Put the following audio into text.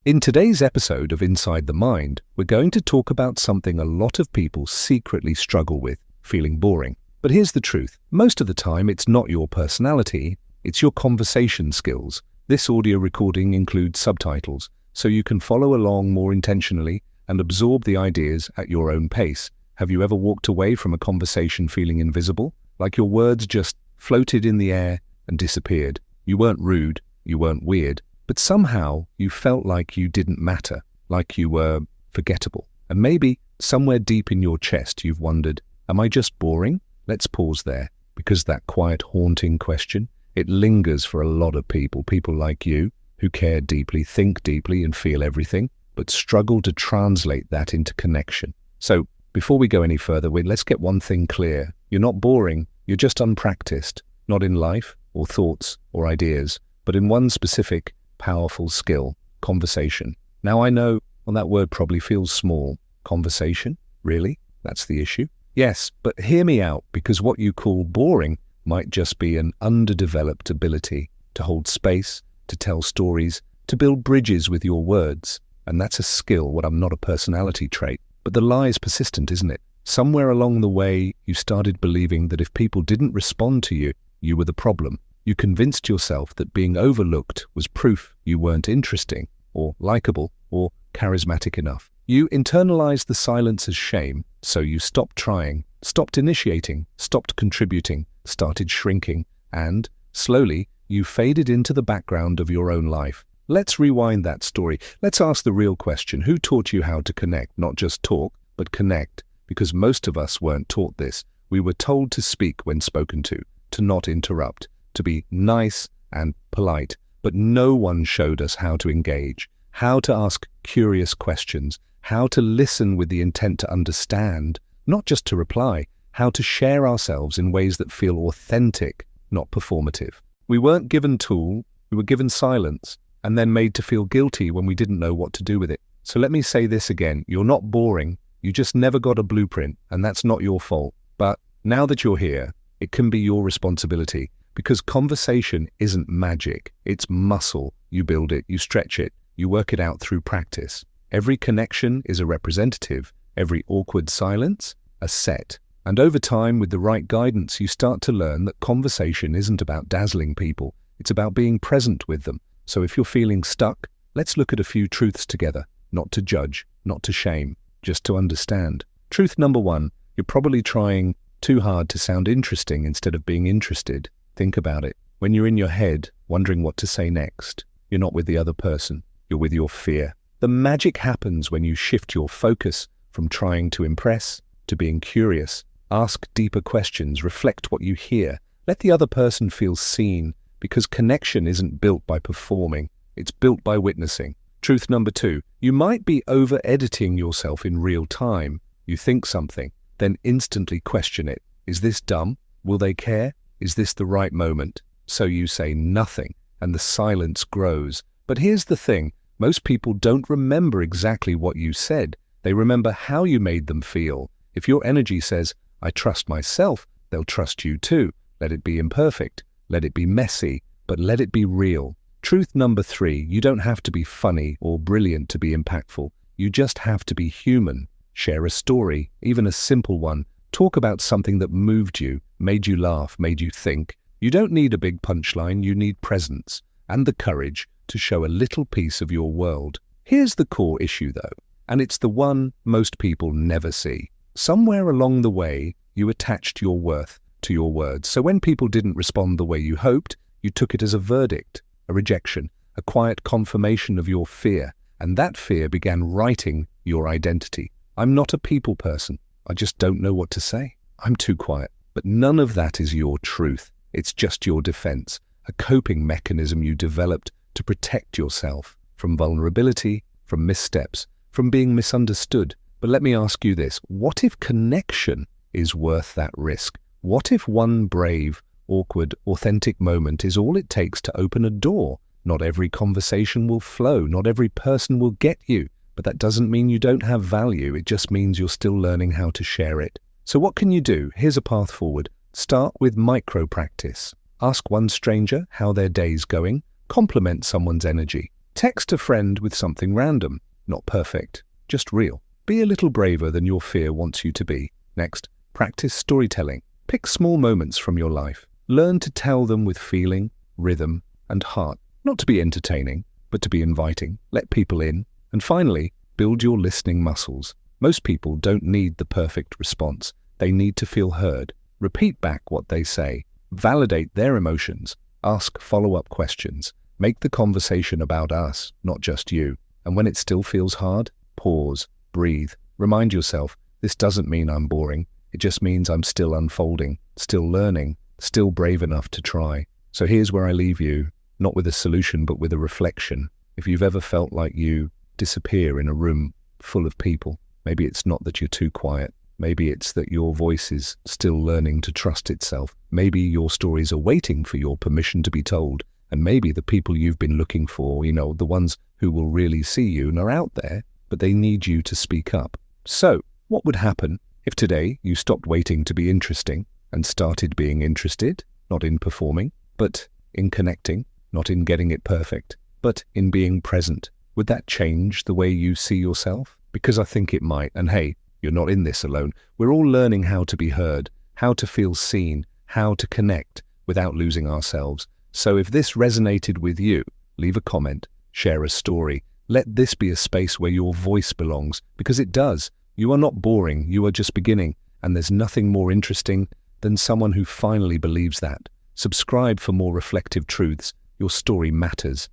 In today's episode of Inside the Mind, we're going to talk about something a lot of people secretly struggle with, feeling boring. But here's the truth. Most of the time, it's not your personality, it's your conversation skills. This audio recording includes subtitles, so you can follow along more intentionally and absorb the ideas at your own pace. Have you ever walked away from a conversation feeling invisible? Like your words just floated in the air and disappeared. You weren't rude, you weren't weird, but somehow you felt like you didn't matter, like you were forgettable. And maybe somewhere deep in your chest you've wondered, am I just boring? Let's pause there, because that quiet, haunting question, it lingers for a lot of people like you, who care deeply, think deeply, and feel everything, but struggle to translate that into connection. So, before we go any further, let's get one thing clear. You're not boring, you're just unpracticed, not in life, or thoughts, or ideas, but in one specific, powerful skill, conversation. Now I know, well, that word probably feels small. Conversation? Really? That's the issue? Yes, but hear me out, because what you call boring might just be an underdeveloped ability to hold space, to tell stories, to build bridges with your words. And that's a skill, not a personality trait. But the lie is persistent, isn't it? Somewhere along the way, you started believing that if people didn't respond to you, you were the problem. You convinced yourself that being overlooked was proof you weren't interesting, or likable, or charismatic enough. You internalized the silence as shame, so you stopped trying, stopped initiating, stopped contributing, started shrinking, and, slowly, you faded into the background of your own life. Let's rewind that story. Let's ask the real question. Who taught you how to connect? Not just talk, but connect. Because most of us weren't taught this. We were told to speak when spoken to not interrupt, to be nice and polite. But no one showed us how to engage, how to ask curious questions, how to listen with the intent to understand, not just to reply, how to share ourselves in ways that feel authentic, not performative. We weren't given tool, we were given silence, and then made to feel guilty when we didn't know what to do with it. So let me say this again, you're not boring, you just never got a blueprint, and that's not your fault. But now that you're here, it can be your responsibility, because conversation isn't magic, it's muscle. You build it, you stretch it, you work it out through practice. Every connection is a representative, every awkward silence, a set. And over time, with the right guidance, you start to learn that conversation isn't about dazzling people, it's about being present with them. So if you're feeling stuck, let's look at a few truths together, not to judge, not to shame, just to understand. Truth number one, you're probably trying too hard to sound interesting instead of being interested. Think about it. When you're in your head, wondering what to say next, you're not with the other person, you're with your fear. The magic happens when you shift your focus from trying to impress to being curious. Ask deeper questions, reflect what you hear. Let the other person feel seen, because connection isn't built by performing, it's built by witnessing. Truth number two, you might be over-editing yourself in real time. You think something, then instantly question it. Is this dumb? Will they care? Is this the right moment? So you say nothing, and the silence grows. But here's the thing, most people don't remember exactly what you said. They remember how you made them feel. If your energy says, I trust myself, they'll trust you too. Let it be imperfect. Let it be messy, but let it be real. Truth number three, you don't have to be funny or brilliant to be impactful. You just have to be human. Share a story, even a simple one. Talk about something that moved you, made you laugh, made you think. You don't need a big punchline, you need presence and the courage to show a little piece of your world. Here's the core issue though, and it's the one most people never see. Somewhere along the way, you attached your worth to your words. So when people didn't respond the way you hoped, you took it as a verdict, a rejection, a quiet confirmation of your fear, and that fear began writing your identity. I'm not a people person. I just don't know what to say. I'm too quiet. But none of that is your truth. It's just your defense, a coping mechanism you developed to protect yourself from vulnerability, from missteps, from being misunderstood. But let me ask you this, what if connection is worth that risk? What if one brave, awkward, authentic moment is all it takes to open a door? Not every conversation will flow, not every person will get you, but that doesn't mean you don't have value, it just means you're still learning how to share it. So what can you do? Here's a path forward. Start with micro practice. Ask one stranger how their day's going, compliment someone's energy. Text a friend with something random, not perfect, just real. Be a little braver than your fear wants you to be. Next, practice storytelling. Pick small moments from your life. Learn to tell them with feeling, rhythm, and heart. Not to be entertaining, but to be inviting. Let people in. And finally, build your listening muscles. Most people don't need the perfect response. They need to feel heard. Repeat back what they say. Validate their emotions. Ask follow-up questions. Make the conversation about us, not just you. And when it still feels hard, pause, breathe. Remind yourself, this doesn't mean I'm boring. It just means I'm still unfolding, still learning, still brave enough to try. So here's where I leave you, not with a solution, but with a reflection. If you've ever felt like you disappear in a room full of people, maybe it's not that you're too quiet. Maybe it's that your voice is still learning to trust itself. Maybe your stories are waiting for your permission to be told. And maybe the people you've been looking for, the ones who will really see you and are out there, but they need you to speak up. So, what would happen if today you stopped waiting to be interesting and started being interested, not in performing, but in connecting, not in getting it perfect, but in being present? Would that change the way you see yourself? Because I think it might. And hey, you're not in this alone. We're all learning how to be heard, how to feel seen, how to connect without losing ourselves. So if this resonated with you, leave a comment, share a story. Let this be a space where your voice belongs, because it does. You are not boring, you are just beginning, and there's nothing more interesting than someone who finally believes that. Subscribe for more reflective truths. Your story matters.